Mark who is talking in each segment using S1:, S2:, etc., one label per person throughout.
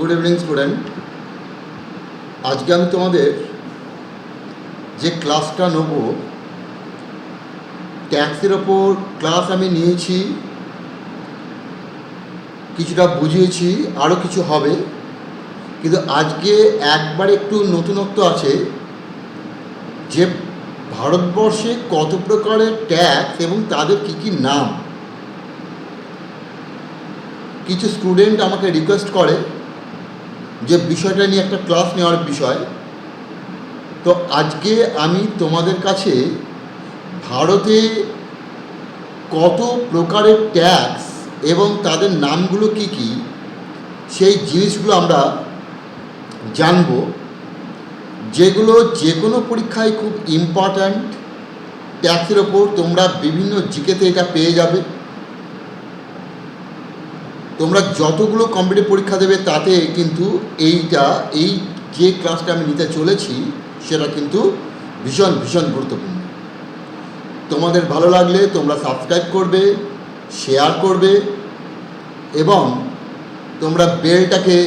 S1: Good evening student. আজকে আমি তোমাদের যে ক্লাসটা নেব, ট্যাক্সের ওপর ক্লাস আমি নিয়েছি, কিছুটা বুঝিয়েছি, আরও কিছু হবে, কিন্তু আজকে একবার একটু নতুনত্ব আছে যে ভারতবর্ষে কত প্রকারের ট্যাক্স এবং তাদের কী কী নাম। কিছু স্টুডেন্ট আমাকে রিকোয়েস্ট করে যে বিষয়টা নিয়ে একটা ক্লাস নেওয়ার বিষয়। তো আজকে আমি তোমাদের কাছে ভারতে কত প্রকারের ট্যাক্স এবং তাদের নামগুলো কি কি সেই জিনিসগুলো আমরা জানব, যেগুলো যে কোনো পরীক্ষায় খুব ইম্পর্ট্যান্ট। ট্যাক্সের ওপর তোমরা বিভিন্ন জিকেতে এটা পেয়ে যাবে। তোমরা যতগুলো কম্পিটিটিভ পরীক্ষা দেবে তাতে কিন্তু এই যে ক্লাসটা আমি নিতে চলেছি সেটা কিন্তু ভীষণ ভীষণ গুরুত্বপূর্ণ। তোমাদের ভালো লাগলে তোমরা সাবস্ক্রাইব করবে, শেয়ার করবে এবং তোমরা বেলটাকে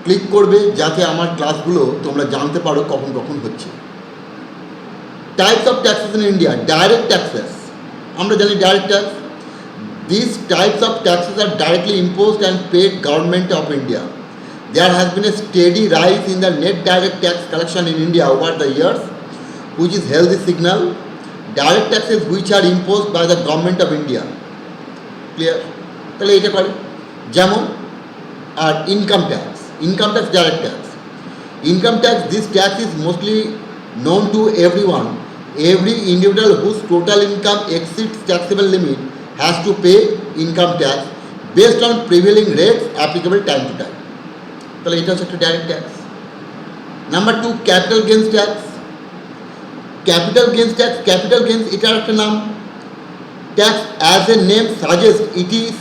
S1: ক্লিক করবে যাতে আমার ক্লাসগুলো তোমরা জানতে পারো কখন কখন হচ্ছে। Types of taxes in India. Direct taxes, আমরা জানি direct tax. These types of taxes are directly imposed and paid government of India. There has been a steady rise in the net direct tax collection in India over the years, which is healthy signal. Direct taxes which are imposed by the government of India. Clear? তাহলে এটা করে যেমন আর income tax direct tax. Income tax, this tax is mostly known to everyone. Every individual whose total income exceeds taxable limit has to pay income tax based on prevailing rates applicable time to time. তাহলে এটা হচ্ছে একটা direct tax. Number 2, capital gains tax. Capital gains এটার একটা নাম। Tax as a name suggest, it is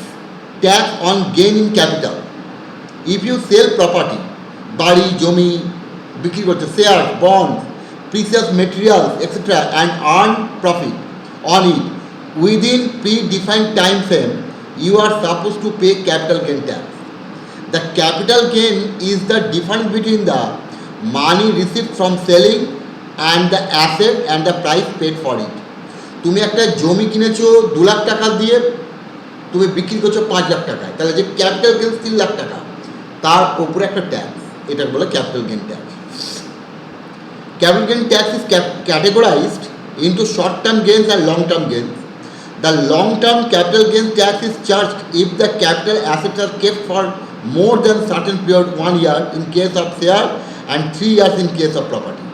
S1: tax on gain in capital. If you sell property, বাড়ি জমি বিক্রি করছে, share, bond, precious materials etcetera, and earn profit on it within predefined time frame, you are supposed to pay capital gain tax. The capital gain is the difference between the money received from selling and the asset and the price paid for it. তুমি একটা জমি কিনেছো 2 লাখ টাকা দিয়ে, তুমি বিক্রি করছো 5 লাখ টাকায়, তাহলে যে ক্যাপিটাল গেন 3 লাখ টাকা, তার উপরে একটা ট্যাক্স, এটা বলে capital gain tax. Capital gain tax is categorized into short-term gains and long-term gains. The long-term capital gains tax is charged if the capital assets are kept for more than certain period, 1 year in case of share and 3 years in case of property.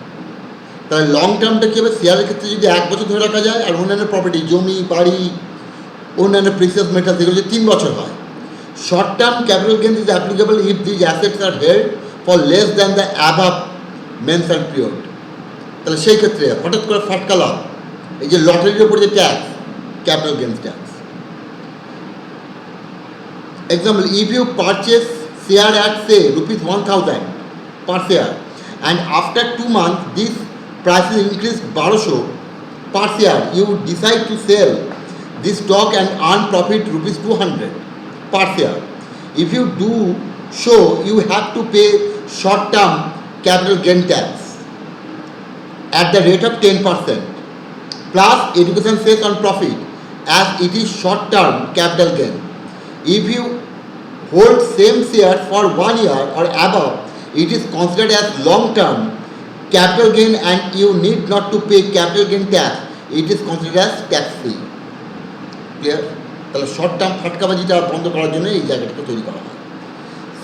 S1: তাহলে long টার্মটা কী হবে? শেয়ারের ক্ষেত্রে যদি 1 বছর ধরে রাখা যায়, আর অন্যান্য প্রপার্টি, জমি, বাড়ি, অন্যান্য প্রিসিয়াস মেটালস, এগুলো যদি 3 বছর হয়। Short term capital gain is applicable if these assets are held for less than the above mention period. তাহলে সেই ক্ষেত্রে হঠাৎ করে ফাটকা লাভ, এই যে লটারির উপর যে tax, capital gains tax. Example, if you purchase share at say rupees 1000 per share and after 2 months this price is increased 1200 per share, you decide to sell this stock and earn profit rupees 200 per share. If you do so, you have to pay short term capital gain tax at the rate of 10% plus education cess on profit, as it is short-term capital gain. If you hold same share for 1 year or above, it is considered as long-term capital gain and you need not to pay capital gain tax. It is considered as tax-free. Clear? তাহলে short term ফাটকাবাজিটা বন্ধ করার জন্য এই জায়গাটাকে তৈরি করা হয়।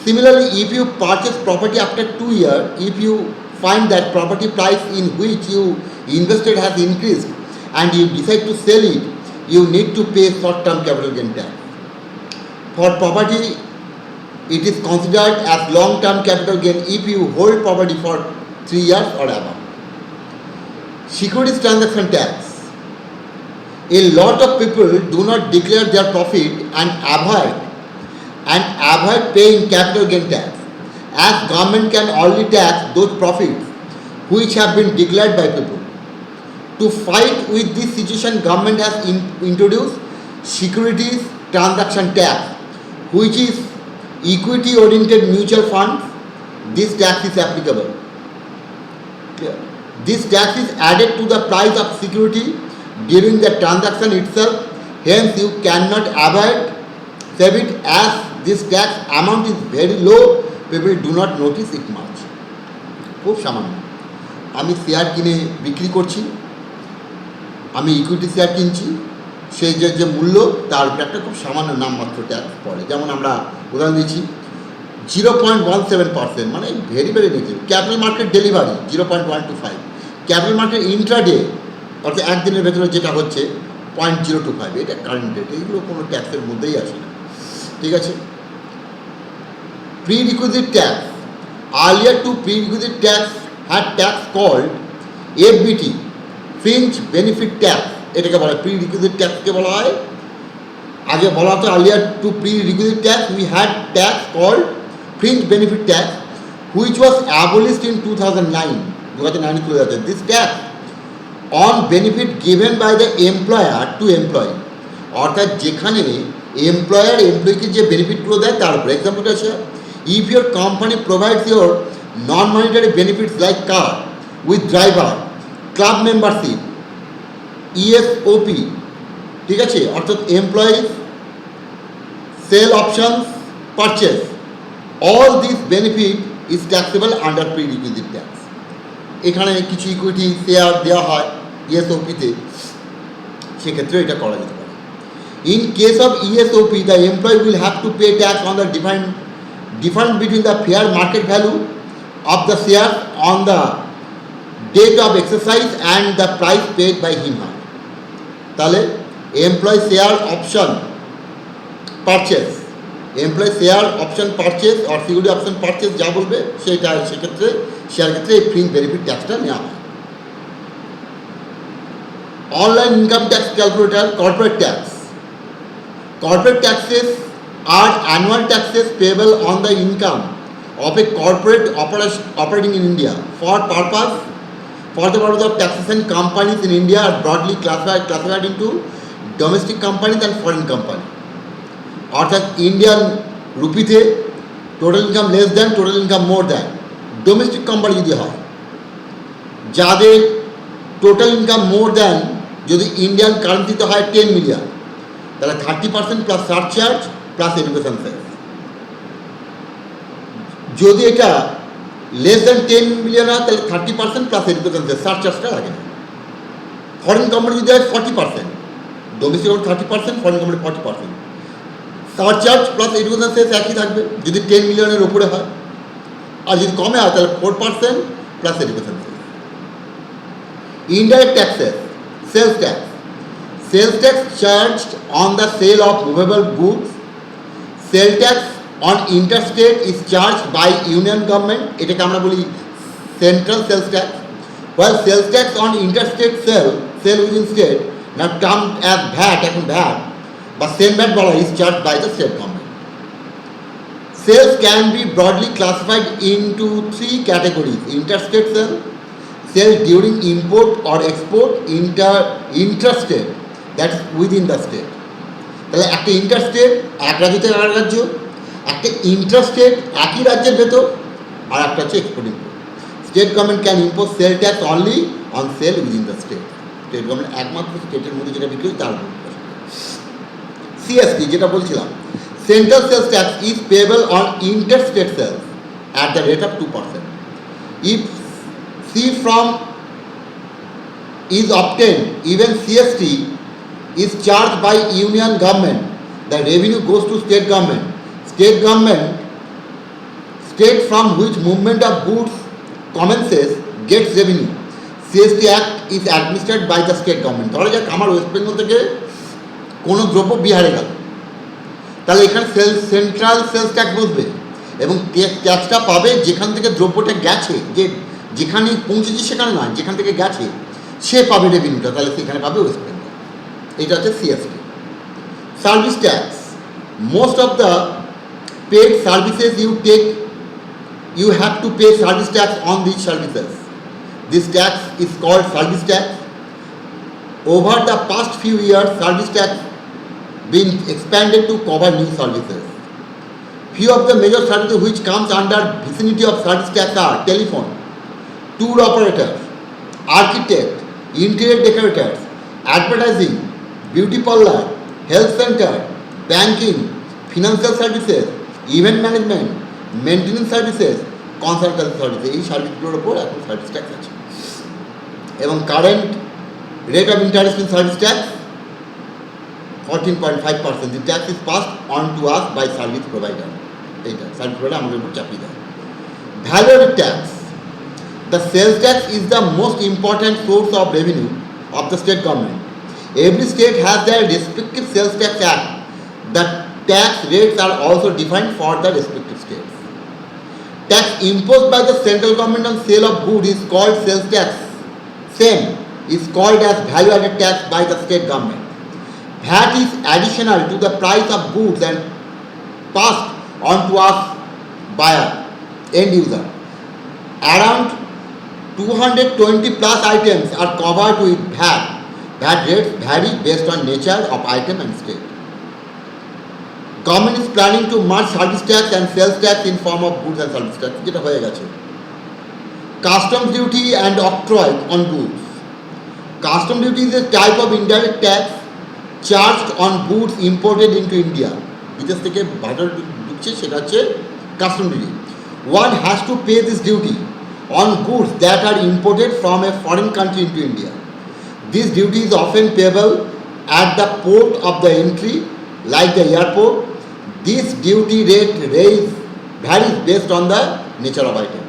S1: Similarly, if you purchase property after 2 years, if you find that property price in which you invested has increased and you decide to sell it, you need to pay short-term capital gain tax. For property, it is considered as long-term capital gain if you hold property for 3 years or above. Securities transaction tax. A lot of people do not declare their profit and avoid paying capital gain tax, as government can only tax those profits which have been declared by people. To fight with this situation, government has introduced securities transaction tax, which is equity oriented mutual funds, this tax is applicable. Clear? This tax is added to the price of security during the transaction itself, hence you cannot avoid save it as this tax amount is very low, people do not notice it much. খুব সামান্য। আমি share কিনে বিক্রি করছি, আমি equity share কিনছি, সেই যে মূল্য তার উপরে একটা খুব সামান্য নামমাত্র ট্যাক্স পড়ে। যেমন আমরা উদাহরণ দিচ্ছি 0.17%, মানে very very negative. Capital market delivery 0.125, capital market intraday অর্থাৎ একদিনের ভেতরে যেটা হচ্ছে 0.025, এটা কারেন্ট রেট, এইগুলো কোনো ট্যাক্সের মধ্যেই আসে না। ঠিক আছে। Pre-requisite tax, earlier to pre-requisite tax had tax called FBT, fringe benefit tax, এটাকে বলা হয় প্রি-রিকুইজিট ট্যাক্সকে বলা হয়। আগে বলা হতো earlier to pre-requisite tax we had tax called fringe benefit tax which was abolished in 2009 তুলে যাচ্ছে। This tax on benefit given by the employer to employee, অর্থাৎ যেখানে এমপ্লয়ার এমপ্লয়িকে যে বেনিফিটগুলো দেয় তার উপরে। এক্সাম্পলটা আছে, if your company provides your non-monetary benefits like car with driver, club membership, ESOP, ঠিক আছে, অর্থাৎ employees sell options purchase, all these benefit is taxable under pre-requisite tax. এখানে কিছু ইকুইটি শেয়ার দেওয়া হয় ESOP-তে, সেক্ষেত্রে এটা করা যেতে পারে। In case of ESOP, the employee will have to pay tax on the difference between the fair market value of the share on the date of exercise and the price paid by him her. তাহলে employee share option purchase, employee share option purchase আর security option purchase যা বলবে সেটা, সেক্ষেত্রে share ক্ষেত্রে এই fringe benefit ট্যাক্সটা নেওয়া হয়। Online income tax calculator, corporate tax. Corporate taxes are annual taxes payable on the income of a corporate operating in India for the purpose of taxation. Companies in India are broadly classified into domestic companies and foreign companies. অর্থাৎ Indian রুপিতে total income less than, total income more than, domestic company যদি হয়, যাদের total income more than যদি Indian কারেন্সিতে হয় 10 million, তাহলে 30% plus surcharge plus education cess. যদি এটা লেস দ্যান 10 মিলিয়ন হয় তাহলে 30% প্লাস এডুকেশন সেস, সারচার্জটা লাগে না। ফরেন কোম্পানি যদি হয় 40%, domestic 30%, foreign company 40%, surcharge plus education cess একই থাকবে যদি 10 মিলিয়নের উপরে হয়, আর যদি কমে হয় তাহলে 4% plus education cess. Indirect taxes, sales tax, sales tax charged on the sale of movable goods, sales tax on interstate is charged by union government, এটাকে আমরা বলি central sales tax, while sales tax on interstate sale within state, now termed as VAT, এখন VAT বা same VAT বলা, is charged by the state government. Sales can be broadly classified into 3 categories: interstate sale, sale during import or export, intrastate, that's within the state. তাহলে একটা interstate এক রাজ্য থেকে আরেক রাজ্য, একটা ইন্ট্রাস্টেট একই রাজ্যের ভেতর, আর একটা হচ্ছে export import. State government can impose sell tax only on sell within the state. State government একমাত্র স্টেটের মধ্যে যেটা বিক্রি তার উপর। সিএসটি যেটা বলছিলাম, central sales tax is payable on interstate sales at the rate of 2%. If C form is obtained, even CST is charged by union government, the revenue goes to state government. State from which movement of goods commences gets revenue. CST Act is administered by the state government. ধরা যাক আমার West Bengal থেকে কোনো দ্রব্য বিহারে গেল, তাহলে এখানে সেন্ট্রাল সেলস ট্যাক্স বসবে এবং ট্যাক্সটা পাবে যেখান থেকে দ্রব্যটা গেছে, যেখানে পৌঁছেছে সেখানে নয়, যেখান থেকে গেছে সে পাবে রেভিনিউটা, তাহলে সেখানে পাবে ওয়েস্ট বেঙ্গল। এটা হচ্ছে CST. Service tax, most of the paid services you have to pay service tax on these services. This tax is called service tax. Over the past few years, service tax been expanded to cover new services. Few of the major services which comes under vicinity of service tax are telephone, tour operators, architect, interior decorators, advertising, beauty parlor, health center, banking, financial services, event management, maintenance services, consultancy services, এই সার্ভিসগুলোর ওপর এখন service tax আছে। এবং current rate of interest in service tax 14.5%. The tax is passed on to us by service provider. এইটা service provider আমাদের উপর চাপিয়ে দেয়। Value tax, the sales tax is the most important source of revenue of the state government. Every state has their respective sales tax act. The tax rates are also defined for the respective states. Tax imposed by the central government on sale of goods is called sales tax. Same is called as value added tax by the state government. VAT is additional to the price of goods and passed on to us buyer, end user. Around 220 plus items are covered with VAT. VAT rates vary based on nature of item and state. Government is planning to merge service tax and sales tax in form of goods and service tax, যেটা হয়ে গেছে। Customs duty and octroi on goods. Custom duty is a type of indirect tax charged on goods imported into India. বিদেশ থেকে ভারত ঢুকছে, সেটা হচ্ছে custom duty. One has to pay this duty on goods that are imported from a foreign country into India. This duty is often payable at the port of the entry, like the airport. This duty rate varies based on the nature of item.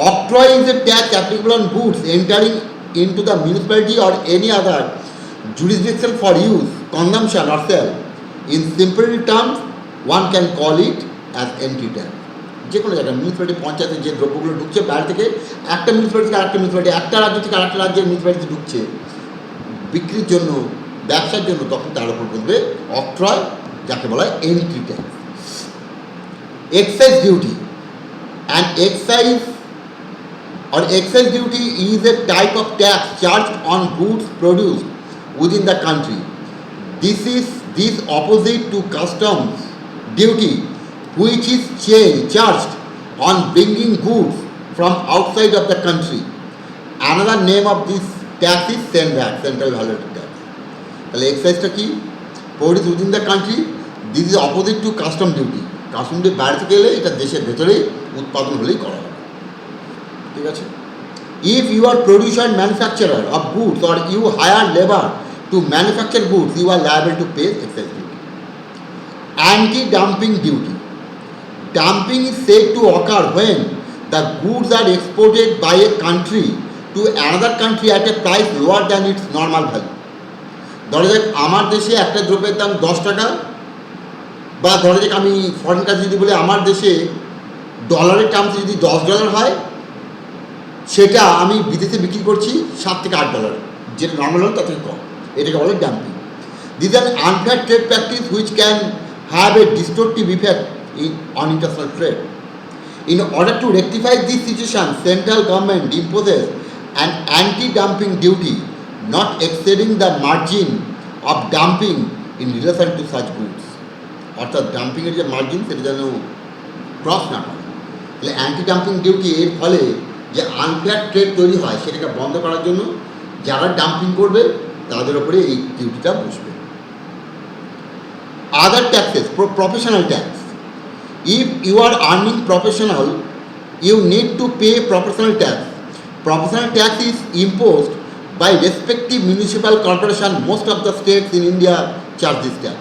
S1: Octroi is a tax applicable on goods entering into the municipality or any other jurisdiction for use, consumption or sale. In simple terms, one can call it as entry tax. যে কোনো জায়গায় municipality পঞ্চায়েতে যে দ্রব্যগুলো ঢুকছে বাইরে থেকে, একটা municipality থেকে আরেকটা মিউনিসিপ্যালিটি, একটা রাজ্য থেকে আরেকটা রাজ্যের মিউনিসিপ্যালিটি ঢুকছে বিক্রির জন্য, ব্যবসার জন্য, তখন তার উপর বলবে অক্ট্রয়, যাকে বলা হয় entry tax. Excise duty and excise duty is a type of tax charged on goods produced within the country. This opposite to customs duty, which is charged on bringing goods from outside of the country. Another name of this tax is CENVAT, Central Value Tax. তাহলে এক্সাইজটা কি? Produce within the country, this is opposite to custom duty. Custom duty বাইরে থেকে এলে এটা দেশের ভেতরেই উৎপাদন হলেই করা হবে, ঠিক আছে? If you are producer and manufacturer of goods or you hire labor to manufacture goods, you are liable to pay excise duty. Anti-dumping duty. Dumping is said to occur when the goods are exported by a country to another country at a price lower than its normal value. ধরা যাক আমার দেশে একটা দ্রব্যের দাম 10 টাকা, বা ধরা যাক আমি ফরেন কান্ট্রি যদি বলি আমার দেশে ডলারের টার্মসে যদি $10 হয়, সেটা আমি বিদেশে বিক্রি করছি $7 থেকে $8, যেটা নর্মাল হল তার থেকে কম। এটাকে বলে dumping. This are unfair trade practice which can have a destructive effect on international trade. In order to rectify this situation, central government imposes an anti-dumping duty not exceeding the margin of dumping in relation to such goods. অর্থাৎ ডাম্পিংয়ের যে margin সেটা যেন cross না করে। তাহলে anti dumping duty এর ফলে যে আনফেয়ার ট্রেড তৈরি হয় সেটাকে বন্ধ করার জন্য যারা ডাম্পিং করবে তাদের উপরে এই ডিউটিটা বসবে। Other taxes, professional tax. If you are earning professional, you need to pay professional tax. Professional tax is imposed by respective municipal corporation. Most of the states in India charge this tax.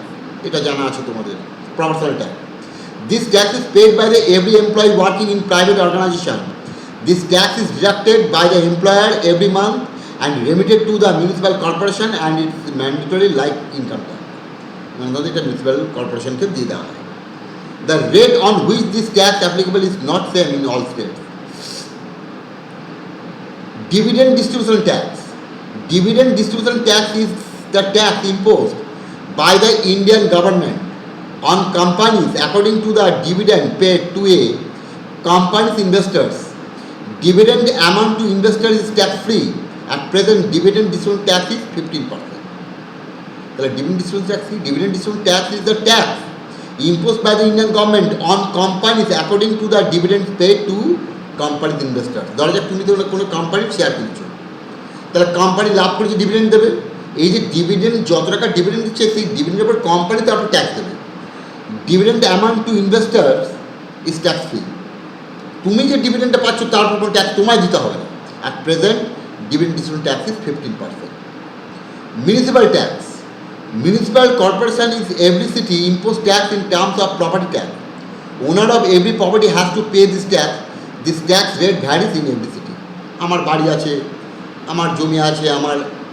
S1: এটা জানা আছে তোমাদের, professional tax. This tax is paid by the every employee working in private organization. This tax is deducted by the employer every month and remitted to the municipal corporation, and it's mandatory like income tax. মানে এটা municipal corporation কে দিয়ে দেওয়া হয়। The rate on which this tax applicable is not same in all states. Dividend distribution tax. Dividend distribution tax is the tax imposed by the Indian government on companies according to the dividend paid to a company's investors. Dividend amount to investors is tax free. At present, dividend distribution tax is 15%. The dividend distribution tax is the tax imposed by the Indian government on companies according to the dividends paid to company's investors. ধরা যাক তুমি তো কোনো কোম্পানির share কিনছো, তাহলে company লাভ করেছে dividend দেবে, এই যে ডিভিডেন্ড যত টাকা ডিভিডেন্ড দিচ্ছে সেই ডিভিডেন্ডের উপর কোম্পানি তারপর ট্যাক্স দেবে। Dividend amount two investors is tax free. তুমি যে ডিভিডেন্ডটা পাচ্ছ তার উপর কোনো ট্যাক্স তোমায় দিতে হবে না। At present dividend decision tax is 15%। Municipal tax, municipal corporation is every city impose tax in terms of property tax. Owner of every property has to pay this tax. This tax rate varies in every city. আমার বাড়ি আছে, আমার জমি আছে,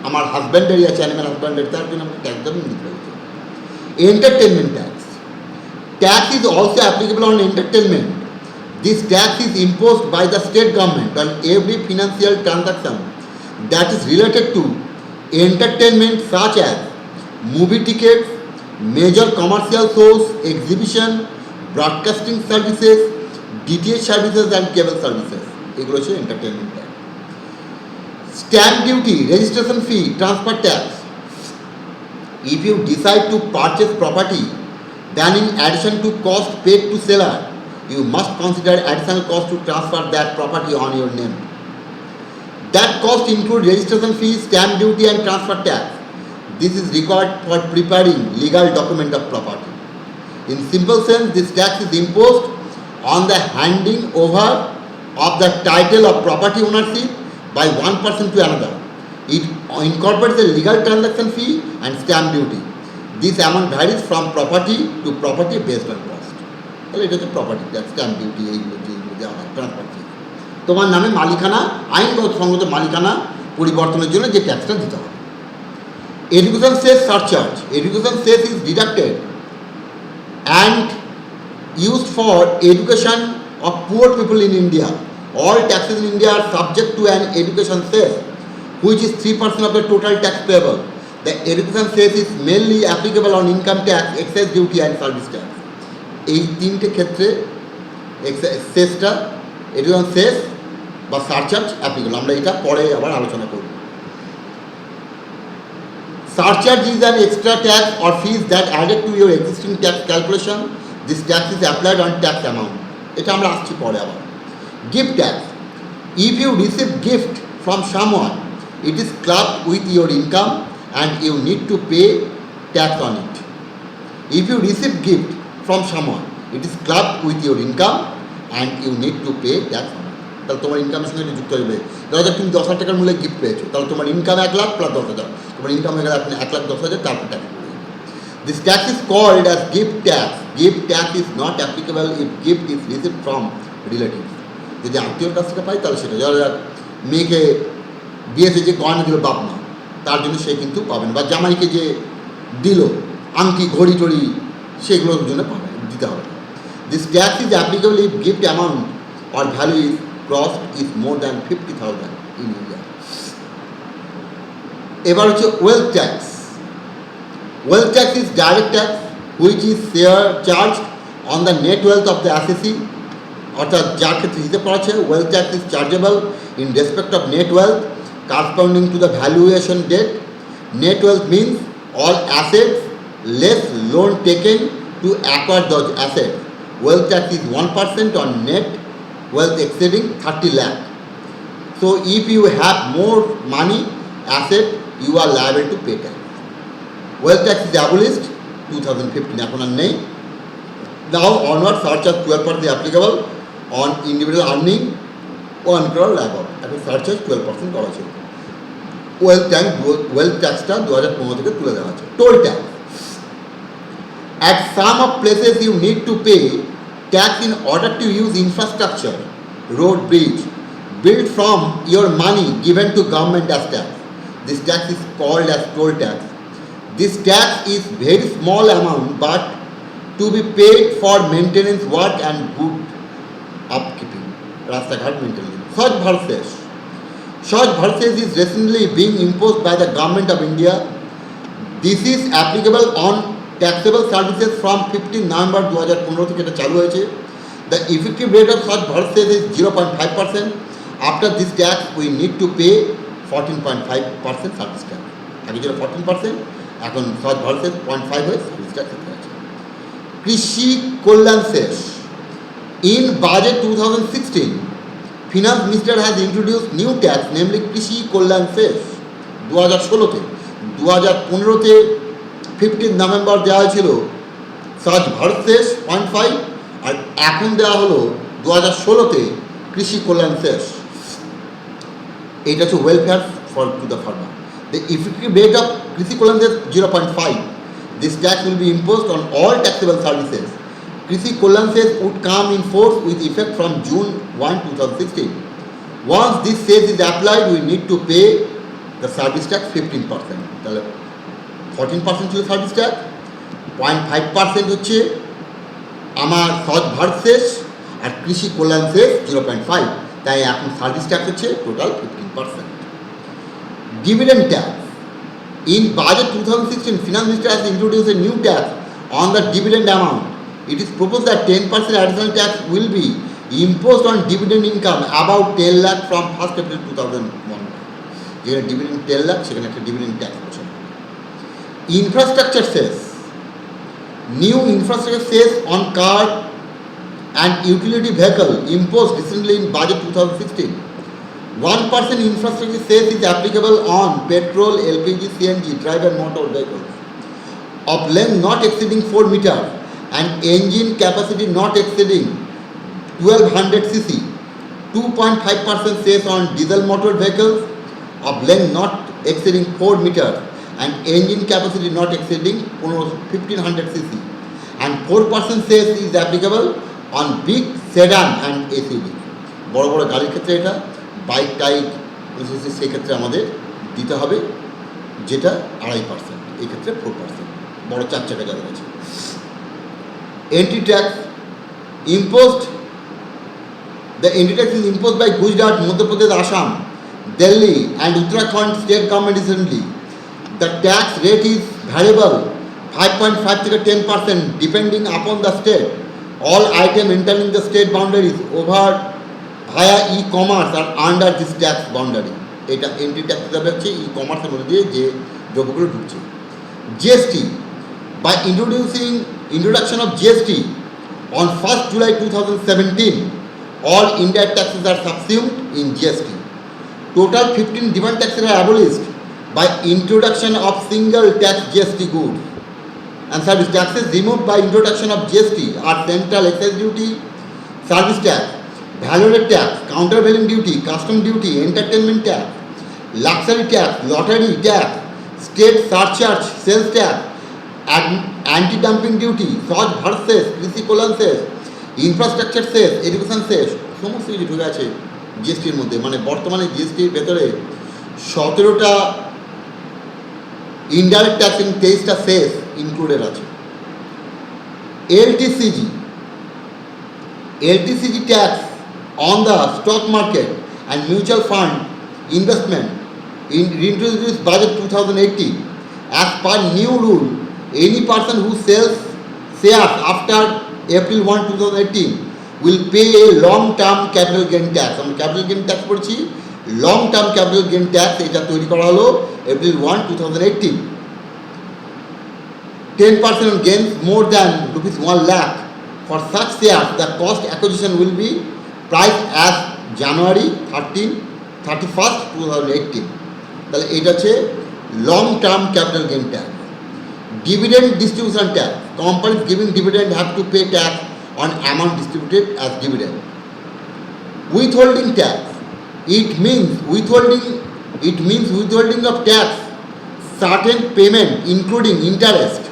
S1: আমার হাজব্যান্ডেরই আছে, animal হাজব্যান্ডের, তার জন্য আমাকে ট্যাক্স দেবেন দিতে হবে। Entertainment tax, tax is also applicable on entertainment. This tax is imposed by the state government on every financial transaction that is related to entertainment such as movie tickets, major commercial shows, exhibition, broadcasting services, DTH services and cable services. এগুলো হচ্ছে entertainment tax. Stamp duty, registration fee, transfer tax. If you decide to purchase property, then in addition to cost paid to seller, you must consider additional cost to transfer that property on your name. That cost include registration fees, stamp duty and transfer tax. This is required for preparing legal document of property. In simple sense, this tax is imposed on the handing over of the title of property ownership by one person to another. It incorporates a legal transaction fee and stamp duty. This amount varies from property to property based on cost. তাহলে এটা হচ্ছে property tax, stamp duty, এইগুলো যেগুলো দেওয়া হয়, transfer ফি। তোমার নামে মালিকানা, আইনগত সঙ্গত মালিকানা পরিবর্তনের জন্য যে ট্যাক্সটা দিতে হবে। Education cess surcharge. Education cess is deducted and used for education of poor people in India. All taxes in India are subject to an education cess, which is 3% of the total tax payable. The education cess is mainly applicable on income tax, excise duty and service tax. এই তিনটে ক্ষেত্রে সেসটা, education সেস বা surcharge applicable. আমরা এটা পরে আবার আলোচনা করব। Surcharge is an extra tax or fees that added to your existing tax calculation. This tax is applied on tax amount. এটা আমরা আসছি পরে আবার। Gift tax. If you receive gift from someone, it is clubbed with your income and you need to pay tax on it. If you receive gift from someone, it is clubbed with your income and you need to pay tax on it. তাহলে তোমার ইনকামের সঙ্গে এটা যুক্ত হবে। ধরো তুমি 10,000 টাকার মূল্যে গিফট পেয়েছো, তাহলে তোমার ইনকাম 1 লাখ প্লাস 10,000, তোমার ইনকাম হয়ে গেলে আপনি 1,10,000, তারপর ট্যাক্স পড়ে যাবে। This tax is called as gift tax. Gift tax is not applicable if gift is received from relatives. যদি আত্মীয়র কাছ থেকে পাই তাহলে সেটা, যারা মেয়েকে বিয়েতে যে গয়না দিল বাপ মা, তার জন্য সে কিন্তু পাবেন, বা জামাইকে যে দিল আংটি ঘড়ি টড়ি, সেগুলোর জন্য পাবে, দিতে হবে। This tax is applicable if gift amount or value is cost is more than 50,000 in India. এবার হচ্ছে wealth tax. Wealth tax is direct tax which is charge on the net wealth of the অ্যাসেসি। অর্থাৎ যার ক্ষেত্রে হিসেব করা আছে, wealth tax is chargeable in respect of net wealth corresponding to the valuation date. Net wealth means all assets less loan taken to acquire those assets. Wealth tax is 1% on net wealth exceeding 30 lakh. So if you have more money asset, you are liable to pay tax. Wealth tax is abolished 2015, এখন আর নেই। Now onward surcharge 12% applicable on individual earning 1 crore above. এখন surcharge 12% করা ছিল। Wealth ট্যাক্সটা 2015 থেকে তুলে দেওয়া আছে। Toll tax. At some of places you need to pay tax in order to use infrastructure, road, bridge, built from your money given to government as tax. This tax is called as toll tax. This tax is very small amount but to be paid for maintenance work and good upkeeping. রাস্তাঘাট maintenance. Swachh Bharat Sesh. Swachh Bharat Sesh is recently being imposed by the government of India. This is applicable on taxable services from 15 November 2015 থেকে এটা চালু হয়েছে। The effective rate of Swachh Bharat Sesh is 0.5%. After this tax, we need to pay 14.5% service tax. আগে ছিল 14%, এখন Swachh Bharat Sesh 0.5 হয়ে service tax দিতে হচ্ছে। কৃষি কল্যাণ শেষ। In budget 2016, finance minister has introduced new tax, namely কৃষি কল্যাণ শেষ 2016-তে। 2015-তে 15 নভেম্বর দেওয়া হয়েছিল স্বচ্ছ ভারত শেষ 0.5, আর এখন দেওয়া হলো 2016-তে কৃষি কল্যাণ শেষ। এটা হচ্ছে welfare for to the farmer. The effective rate of কৃষি কল্যাণ শেষ 0.5. This tax will be imposed on all taxable services. Krishi Kollan cess would come in force with effect from June 1, 2016. Once this cess is applied, we need to pay the service tax 15%. তাহলে 14% ছিল service tax, 0.5% হচ্ছে আমার স্বচ্ছ ভারত শেষ, আর কৃষি কল্যাণ শেষ 0.5, তাই এখন সার্ভিস ট্যাক্স হচ্ছে total 15%। Dividend tax. In budget 2016, finance minister has introduced a new tax on the dividend amount. It is proposed that 10% additional tax will be imposed on dividend income about 10 lakh from 1st April 2001. যেখানে dividend 10 lakh, সেখানে একটা dividend tax বসে। Infrastructure cess. New infrastructure cess on car and utility vehicle imposed recently in budget 2016. 1% infrastructure cess is applicable on petrol, LPG, CNG, drive-in motor vehicles of length not exceeding 4 meters and engine capacity not exceeding 1200 cc. 2.5% cess on diesel motor vehicles of length not exceeding 4 meters and engine capacity not exceeding 1500 cc. And 4% cess is applicable on big sedan and SUV. বড় বড় গাড়ির ক্ষেত্রে এটা, bike টাইক সেক্ষেত্রে আমাদের দিতে হবে যেটা 2.5%, এই ক্ষেত্রে 4%, বড় 4 চাকা যাদের আছে। Entry tax imposed. The entry tax is imposed by Gujarat, Madhya Pradesh, Assam, Delhi and Uttarakhand state government recently. The tax rate is variable 5.5 to 10% depending upon the state. All items entering the state boundaries over via e-commerce are under this tax boundary. এটা entry tax হিসাবে হচ্ছে ই-কমার্সের মধ্যে দিয়ে যে দ্রব্যগুলো ঢুকছে। GST. By introduction of GST on 1st July 2017, all indirect taxes are subsumed in GST. Total 15 different taxes are abolished by introduction of single tax GST goods and service taxes. Removed by introduction of GST are central excise duty, service tax, value-added tax, countervailing duty, custom duty, entertainment tax, luxury tax, lottery tax, state surcharge, sales tax, anti-dumping duty, স্বচ্ছ ভারত শেষ, কৃষি কল্যাণ শেষ, infrastructure শেষ, education শেষ, সমস্ত কিছু ঢুকে আছে জিএসটির মধ্যে। মানে বর্তমানে জিএসটির ভেতরে 17টা ইনডাইরেক্ট ট্যাক্স এবং 23টা শেষ ইনক্লুডেড আছে। LTCG tax on the stock market and mutual fund investment introduced budget 2018. As per new rule, any person who sells shares after April 1, 2018 will pay a long-term capital gain tax. আমরা capital gain tax পড়ছি, long-term capital gain tax এটা তৈরি করা হলো April 1, 2018. 10% on gains more than rupees 1 lakh. For such shares, the cost acquisition will be priced as January 31st, 2018. তাহলে এটা হচ্ছে long-term capital gain tax. Dividend distribution tax. Companies giving dividend have to pay tax on amount distributed as dividend. Withholding tax. It means withholding of tax, certain payment including interest,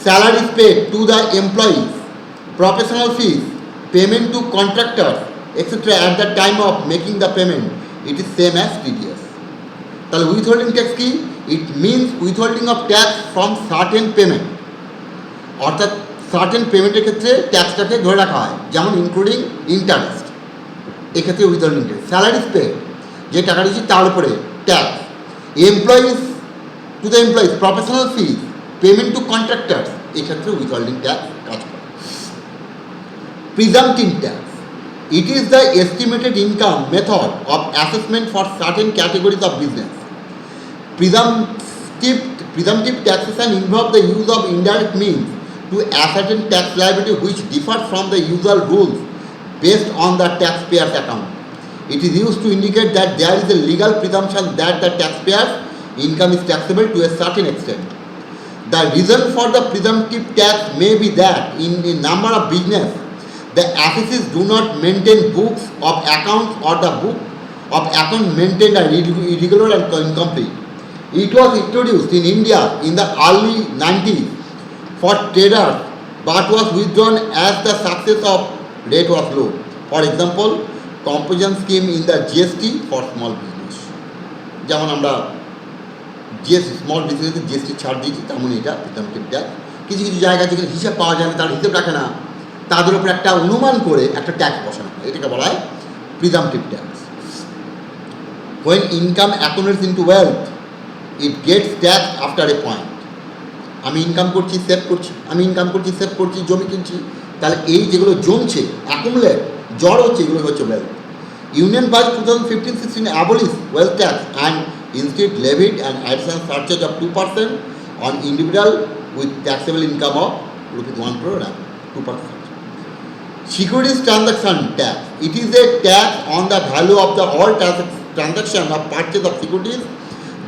S1: salaries paid to the employees, professional fees, payment to contractors, etc. at the time of making the payment. It is same as TDS. তাহলে withholding tax কি? It means withholding of tax from certain payment. অর্থাৎ certain পেমেন্টের ক্ষেত্রে ট্যাক্সটাকে ধরে রাখা হয়, যেমন including interest, এক্ষেত্রে উইথহোল্ডিং ট্যাক্স। স্যালারিজ পে, যে টাকা দিচ্ছি তার উপরে ট্যাক্স। Employees to the employees, professional fees, payment to contractors, এক্ষেত্রে উইথহোল্ডিং ট্যাক্স কাজ করে। Presumptive tax. It is the estimated income method of assessment for certain categories of business. Presumptive taxation involves the use of indirect means to to ascertain tax liability which differs from the usual rules based on the taxpayer's account. It is used to indicate that there is a legal presumption that the taxpayer's income is taxable to a certain extent. The reason for the presumptive tax may be that in a number of business, the assessees do not maintain books of accounts or the book of account maintained are irregular and incomplete. It was introduced in India in the early 90s for traders but was withdrawn as the success of rate was low. For example, composition scheme in the GST for small business. যেমন আমরা GST small বিজনেসে GST ছাড় দিয়েছি, তেমন এটা প্রিজাম্পটিভ tax. কিছু কিছু জায়গায় যেখানে হিসাব পাওয়া যায় না, তার হিসেব রাখে না, তাদের উপর একটা অনুমান করে একটা ট্যাক্স বসানো হয়, এটাকে বলা হয় প্রিজাম্পটিভ tax. When income accumulates into wealth, it gets taxed after a point. আমি ইনকাম করছি, সেভ করছি, আমি ইনকাম করছি, সেভ করছি, জমি কিনছি, তাহলে এই যেগুলো জমছে, অ্যাকুমুলেট, জড় হচ্ছে, এগুলো হচ্ছে wealth. Union Budget 2015-16 abolished wealth tax and instead levied an additional surcharge of 2% on individual with taxable income of ₹1 crore and 2%. Securities transaction tax. It is a tax on the value of the all transaction of purchase of securities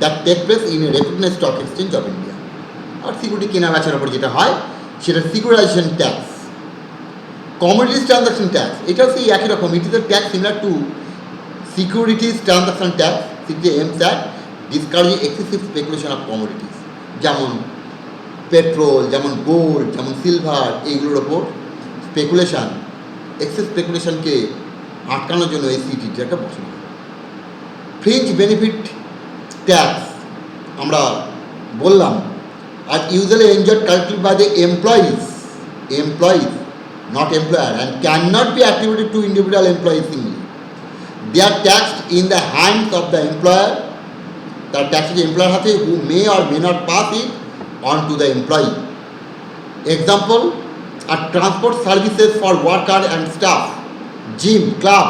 S1: that take place in a recognized stock exchange of India. আর security কেনা বেচার উপর যেটা হয় সেটা securitization tax. Commodities transaction tax, এটাও সেই একই রকম। It is a tax similar to securities transaction tax. It aims at discouraging excessive speculation of commodities, যেমন পেট্রোল, যেমন গোল্ড, যেমন সিলভার, এইগুলোর ওপর স্পেকুলেশন, এক্সেস স্পেকুলেশনকে আটকানোর জন্য এই সিটিটাকে বসানো হয়। ফ্রিঞ্জ বেনিফিট ট্যাক্স আমরা বললাম, আর usually enjoyed collected by the employees, not employer, and cannot be attributed to individual employees singly. They are taxed in the hands of the employer. The tax is employer হাতে, who may or may not pass it on to the employee. Example are transport services for worker and staff, gym, club,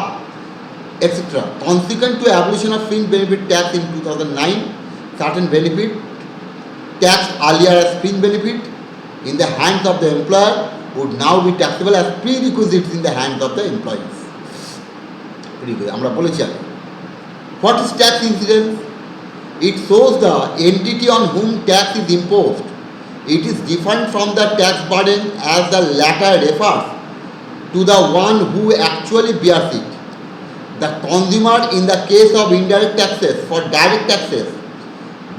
S1: etc. Consequent to abolition of fringe benefit tax in 2009, certain benefit taxed earlier as fringe benefit in the hands of the employer would now be taxable as prerequisites in the hands of the employees. আমরা বলেছি আগে। What is tax incidence? It shows the entity on whom tax is imposed. It is different from the tax burden as the latter refers to the one who actually bears it. The consumer in the case of indirect taxes, for direct taxes,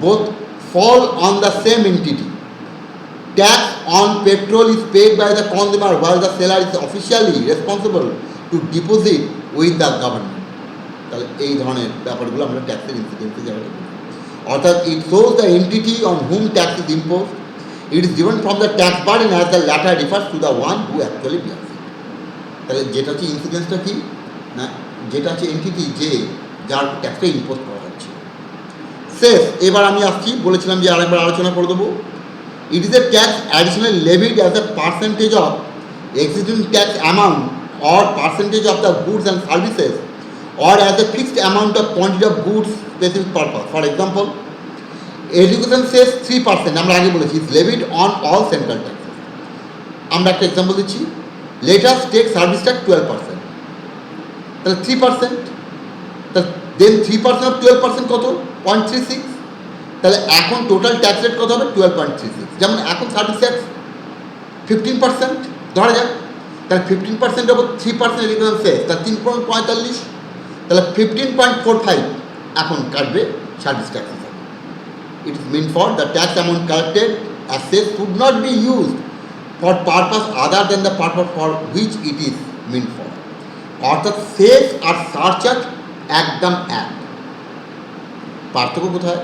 S1: both fall on the same entity. Tax on petrol is paid by the consumer while the seller is officially responsible to deposit with the government. তাহলে এই ধরনের ব্যাপারগুলো আমরা ট্যাক্সের ইনসিডেন্সে যারা দেখি, অর্থাৎ it shows the entity on whom tax is imposed. It is different from the tax burden as the latter refers to the one who actually bears it. তাহলে যেটা হচ্ছে ইনসিডেন্সটা কি না, যেটা হচ্ছে এন্টিটি যে যার ট্যাক্সটা ইম্পোজ করা হচ্ছে। শেষ, এবার আমি আসছি, বলেছিলাম যে আরেকবার আলোচনা করে দেবো। It is a tax additionally levied as a percentage of existing tax amount or percentage of the goods and services, or as a fixed amount of quantity of goods specific purpose. For example, education says 3%, আমরা আগে বলেছি, is levied on all central taxes. আমরা একটা example দিচ্ছি, let us take service tax 12%, তাহলে 3%, তাহলে দেন 3% of 12% কত? 0.36। তাহলে এখন টোটাল ট্যাক্স রেট কত হবে? 12.36। যেমন এখন সার্ভিস ট্যাক্স 15% ধরা যাক, তাহলে 15% ওপর 3% এডুকেশন সেস, তাহলে 3.45, তাহলে 15.45 এখন কাটবে সার্ভিস ট্যাক্স হিসাবে। It is mean for the tax amount collected as cess should not be used for purpose other than the purpose for which it is mean for. অর্থাৎ সেস আর সারচার্জ একদম এক। পার্থক্য কোথায়?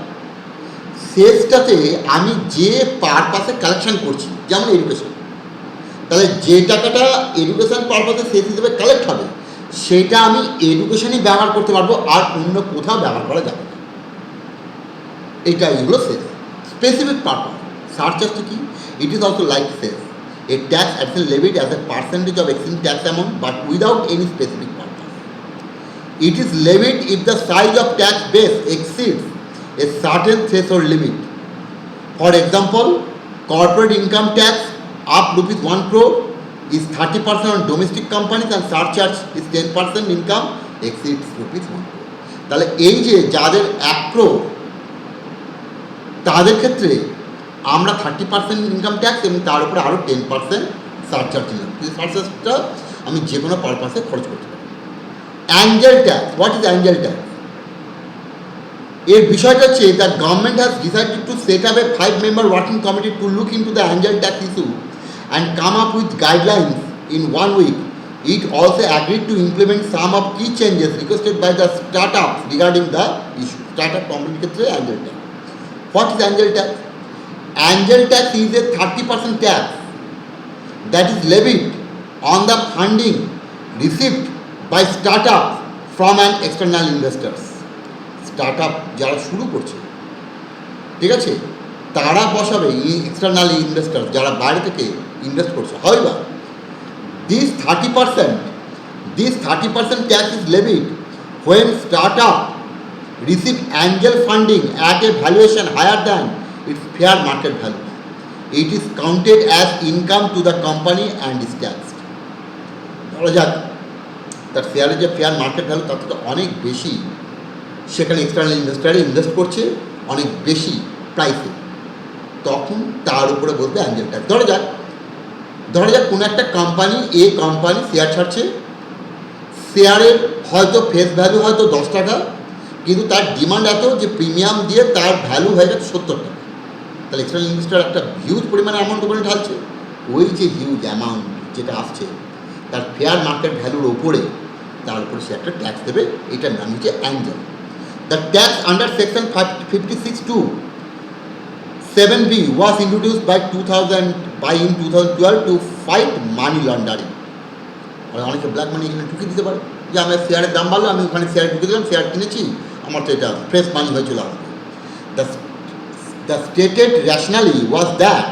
S1: সেসটাতে আমি যে পারপাসে কালেকশন করছি, যেমন এডুকেশন, তাহলে যে টাকাটা এডুকেশন পারপাসে সেস হিসেবে কালেক্ট হবে সেটা আমি এডুকেশনই ব্যবহার করতে পারবো, আর অন্য কোথাও ব্যবহার করা যাবে না। এটাই হলো সেস। স্পেসিফিক পারপাস সারচার্জটা কি? It is also like cess, a tax additional levied as a percentage of existing tax amount but without any specific purpose. It is levied if the size of tax base exceeds a certain threshold limit. For example, corporate income tax up rupees 1 crore is 30% on domestic companies and surcharge is 10% income exceeds rupees 1 crore. তাহলে এই যে যাদের 1 crore তাদের ক্ষেত্রে আমরা 30% income tax এবং তার উপরে আরও 10% সারচার্জ দিলাম। এই সারচার্জটা আমি যে কোনো পারপাসে খরচ করতে পারি। Angel tax, what is angel tax? এর বিষয়টা হচ্ছে the government has decided to set up a 5-member working committee to look into the angel tax issue and come up with guidelines in 1 week. It also agreed to implement some of key changes requested by the startups regarding the issue. Startup company ক্ষেত্রে Angel tax. What is angel tax? Angel tax is a 30% tax that is levied on the funding received by startups from an external investors. Startup যারা শুরু করছে, ঠিক আছে, তারা বসাবে external investor যারা বাইরে থেকে ইনভেস্ট করছে। However, this 30% tax is levied when startup receive angel funding at a valuation higher than its fair market value. It is counted as income to the company and is taxed. ধরা যাক তার শেয়ারের যে fair market value তার থেকে অনেক বেশি, সেখানে এক্সটার্নাল ইনভেস্টারে ইনভেস্ট করছে অনেক বেশি প্রাইসে, তখন তার উপরে বলতে অ্যাঞ্জেল ট্যাক্স। ধরা যাক কোনো একটা কোম্পানি শেয়ার ছাড়ছে, শেয়ারের হয়তো ফেস ভ্যালু হয়তো 10 টাকা, কিন্তু তার ডিমান্ড এত যে প্রিমিয়াম দিয়ে তার ভ্যালু হয়ে গেছে 70 টাকা। তাহলে এক্সটার্নাল ইনভেস্টার একটা হিউজ পরিমাণে অ্যামাউন্ট ওখানে ঢালছে, ওই যে হিউজ অ্যামাউন্ট যেটা আসছে তার ফেয়ার মার্কেট ভ্যালুর ওপরে তার উপরে সে একটা ট্যাক্স দেবে, এটার নাম হচ্ছে Angel. The tax under section 56(2)(7)(b was introduced by 2012 to fight money laundering. অনেকে ব্ল্যাক মানি এখানে ঢুকিয়ে দিতে পারে যে আমার শেয়ারের দাম বাড়লো, আমি ওখানে শেয়ার ঢুকে দিলাম, শেয়ার কিনেছি, আমার তো এটা ফ্রেশ মানি হয়ে চলে আসবে। The stated rationale was that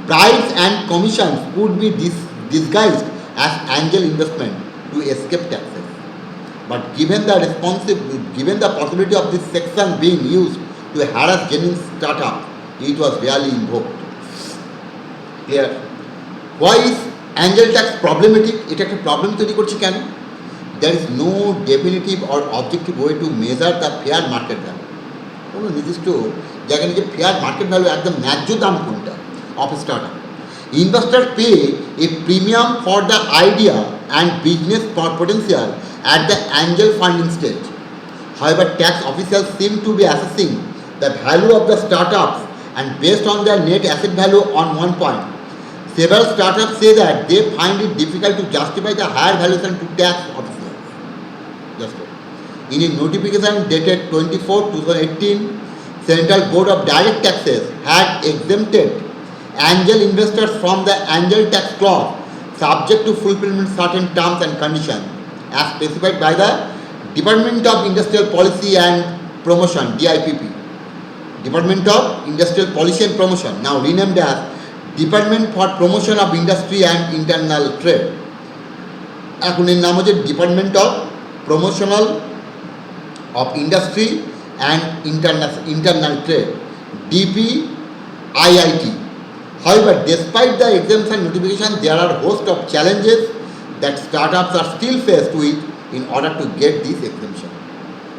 S1: bribes and commissions could be disguised as angel investment to escape taxes. But given the possibility of this section being used to harass genuine startups, it was rarely invoked. Clear? Why is angel tax problematic? এটা একটা problem তৈরি করছে কেন? There is no definitive or objective way to measure the fair market value. কোনো নির্দিষ্ট জায়গায় যে fair market value একদম ন্যায্য দাম কোনটা of startup. Investor pay a premium for the idea and business potential at the angel funding stage. However, tax officials seem to be assessing the value of the startups and based on their net asset value on one point. Several startups say that they find it difficult to justify the higher valuation to tax officials. In a notification dated 24/2018, Central Board of Direct Taxes had exempted angel investors from the angel tax clause subject to fulfillment certain terms and conditions as specified by the Department of Industrial Policy and Promotion, DIPP. Department of Industrial Policy and Promotion, now renamed as Department for Promotion of Industry and Internal Trade. এখন এর নাম হচ্ছে department of promotional of Industry and Internal Trade, DPIIT. However, despite the exemption notification, there are a host of challenges that startups are still faced with in order to get this exemption.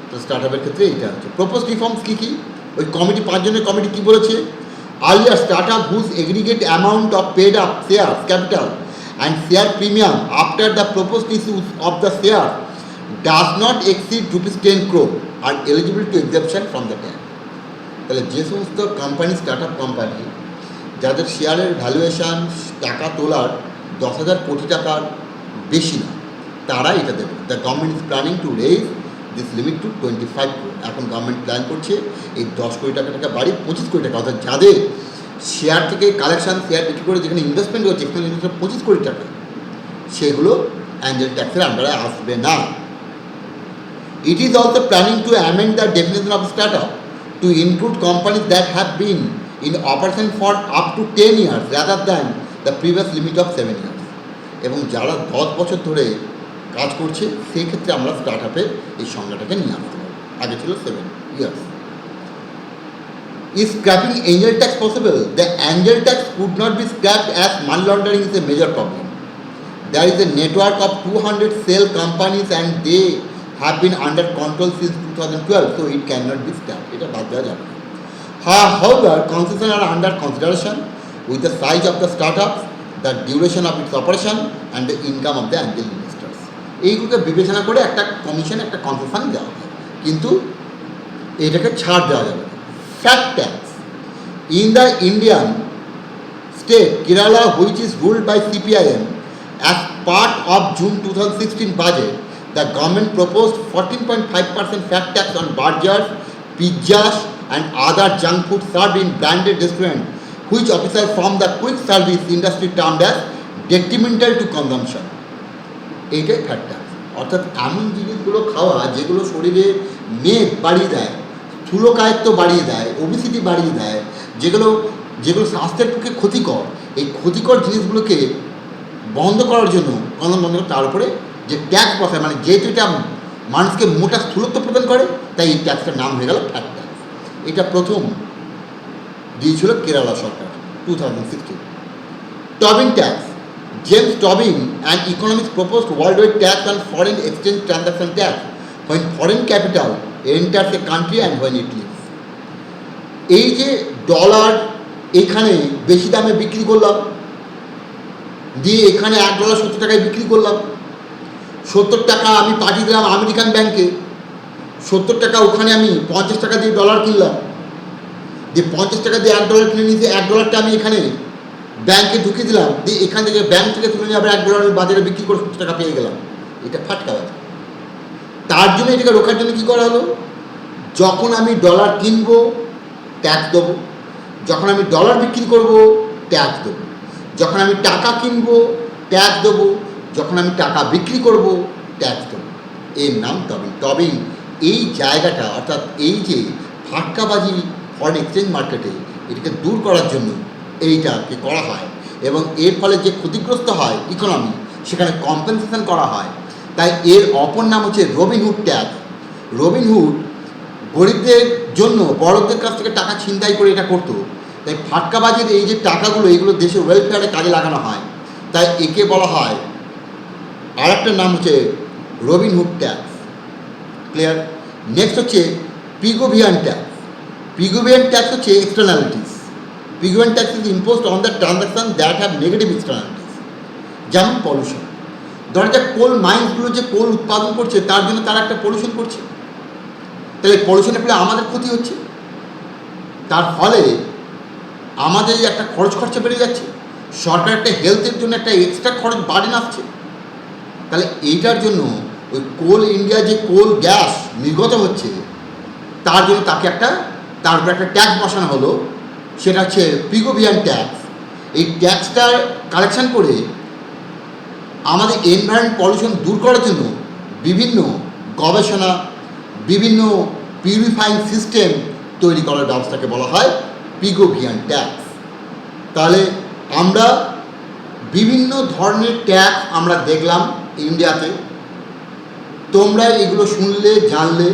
S1: তো স্টার্টআপের ক্ষেত্রে এটা হচ্ছে proposed reforms কী কী, ওই committee 5 জনের committee কী বলেছে? Earlier, startup whose aggregate amount of paid up shares capital and share premium after the proposed issue of the share does not exceed ₹10 crore are eligible to exemption from the tax. তাহলে যে সমস্ত company startup company যাদের শেয়ারের valuation টাকা তোলার 10,000 কোটি টাকার বেশি না, তারা এটা দেবে। The government is planning to raise this limit to 25 crore. এখন গভর্নমেন্ট প্ল্যান করছে এই 10 কোটি টাকা বাড়িয়ে 25 কোটি টাকা, অর্থাৎ যাদের শেয়ার থেকে কালেকশন শেয়ার বিক্রি করে যেখানে ইনভেস্টমেন্ট হচ্ছে এখানে ইনভেস্টমেন্ট 25 কোটি টাকা, সেগুলো অ্যাঞ্জেল ট্যাক্সের আন্ডারে আসবে না। It is also planning to amend the definition of startup to include companies that have been in operation for up to 10 years rather than the previous limit of 7 years. এবং যারা 10 বছর ধরে কাজ করছে সেই ক্ষেত্রে আমরা স্টার্টআপে এই সংজ্ঞাটাকে নিয়ে আসতে পারি, আগে ছিল 7 years. Is scrapping angel tax possible? The angel tax could not be scrapped as money laundering is a major problem. There is a network of 200 cell companies and they have been under control since 2012, so it cannot be scrapped. এটা বাদ দেওয়া যাবে না। However, concessions are under consideration with the size of the startups, the duration of its operation and the income of the angel investors. এইগুলোকে বিবেচনা করে একটা commission একটা কনসেশন দেওয়া হয়, কিন্তু এটাকে ছাড় দেওয়া যাবে না। Fat tax. In the Indian state Kerala, which is ruled by CPIM, as part of June 2016 budget, the government proposed 14.5% fat tax on burgers, pizzas and other junk food served in branded restaurants, which officers from the quick service industry termed as detrimental to consumption. এইটাই fat tax, অর্থাৎ এমন জিনিসগুলো খাওয়া যেগুলো শরীরে মেদ বাড়িয়ে দেয়, স্থূলকায়ত্ব বাড়িয়ে দেয়, ওবিসিটি বাড়িয়ে দেয়, যেগুলো যেগুলো স্বাস্থ্যের পক্ষে ক্ষতিকর, এই ক্ষতিকর জিনিসগুলোকে বন্ধ করার জন্য বন্ধ করে তার উপরে যে ট্যাক্স বসায়, মানে যেহেতু এটা মানুষকে মোটা স্থূলত্ব প্রদান করে, তাই এই ট্যাক্সটার নাম হয়ে গেল ফ্যাট ট্যাক্স। এটা প্রথম দিয়েছিল কেরালা সরকার 2016। Tobin tax. James Tobin, an economist, proposed worldwide tax on foreign exchange transaction tax when foreign capital enters a country and when it leaves. এই যে ডলার এখানে বেশি দামে বিক্রি করলাম, দিয়ে এখানে $1 70 টাকায় বিক্রি করলাম, 70 টাকা আমি পাঠিয়ে দিলাম আমেরিকান ব্যাংকে, 70 টাকা ওখানে আমি 50 টাকা দিয়ে ডলার কিনলাম, দিয়ে 50 টাকা দিয়ে $1 কিনে নিয়েছি, $1টা আমি এখানে ব্যাংকে ঢুকিয়ে দিলাম, দিয়ে এখান থেকে ব্যাংক থেকে তুলে নিয়ে আবার $1 বাজারে বিক্রি করে 70 টাকা পেয়ে গেলাম। এটা ফাটকাবাজি। তার জন্য এটাকে রোখার জন্য কী করা হলো, যখন আমি ডলার কিনবো ট্যাক্স দেবো, যখন আমি ডলার বিক্রি করবো ট্যাক্স দেবো, যখন আমি টাকা কিনবো ট্যাক্স দেবো, যখন আমি টাকা বিক্রি করবো ট্যাক্স দেবো। এর নাম টবিন। টবিন এই জায়গাটা, অর্থাৎ এই যে ফাটকাবাজি ফরেন এক্সচেঞ্জ মার্কেটে, এটাকে দূর করার জন্য এইটাকে করা হয়, এবং এর ফলে যে ক্ষতিগ্রস্ত হয় ইকোনমি, সেখানে কম্পেনসেশন করা হয়। তাই এর অপর নাম হচ্ছে রবিনহুড ট্যাক্স। রবিনহুড গরিবদের জন্য বড়দের কাছ থেকে টাকা ছিনতাই করে এটা করতো, তাই ফাটকাবাজির এই যে টাকাগুলো, এগুলো দেশের ওয়েলফেয়ারে কাজে লাগানো হয়, তাই একে বলা হয়, আর একটা নাম হচ্ছে রবিনহুড ট্যাক্স। ক্লিয়ার? নেক্সট হচ্ছে পিগোভিয়ান ট্যাক্স। পিগোভিয়ান ট্যাক্স হচ্ছে externalities. Pigovian tax is imposed on the transaction that have negative externalities, যেমন পলিউশন। ধরা যাক কোল মাইন্সগুলো যে কোল উৎপাদন করছে, তার জন্য তারা একটা পলিউশন করছে, তাহলে পলিউশনের ফলে আমাদের ক্ষতি হচ্ছে, তার ফলে আমাদের একটা খরচা বেড়ে যাচ্ছে, সরকার একটা হেলথের জন্য একটা এক্সট্রা খরচ বাড়েন আসছে। তাহলে এইটার জন্য ওই কোল ইন্ডিয়া যে কোল গ্যাস নির্গত হচ্ছে, তার জন্য তার উপরে একটা ট্যাক্স বসানো হলো, সেটা হচ্ছে পিগোভিয়ান ট্যাক্স। এই ট্যাক্সটা কালেকশন করে আমাদের এনভায়রনমেন্ট পলিউশন দূর করার জন্য বিভিন্ন গবেষণা, বিভিন্ন পিউরিফাইং সিস্টেম তৈরি করার ব্যবস্থাকে বলা হয় পিগোভিয়ান ট্যাক্স। তাহলে আমরা বিভিন্ন ধরনের ট্যাক্স আমরা দেখলাম ইন্ডিয়াতে। তোমরা এগুলো শুনলে, জানলে,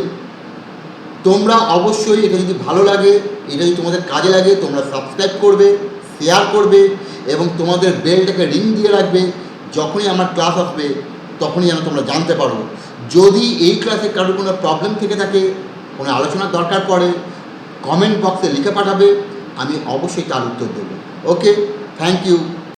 S1: তোমরা অবশ্যই এটা যদি ভালো লাগে, এটা যদি তোমাদের কাজে লাগে, তোমরা সাবস্ক্রাইব করবে, শেয়ার করবে এবং তোমাদের বেলটাকে রিং দিয়ে রাখবে। যখনই আমার ক্লাস আসবে তখনই যেন তোমরা জানতে পারো। যদি এই ক্লাসে কারোর কোনো প্রবলেম থেকে থাকে, কোনো আলোচনার দরকার পড়ে, কমেন্ট বক্সে লিখে পাঠাবে, আমি অবশ্যই তার উত্তর দেবো। ওকে, থ্যাংক ইউ।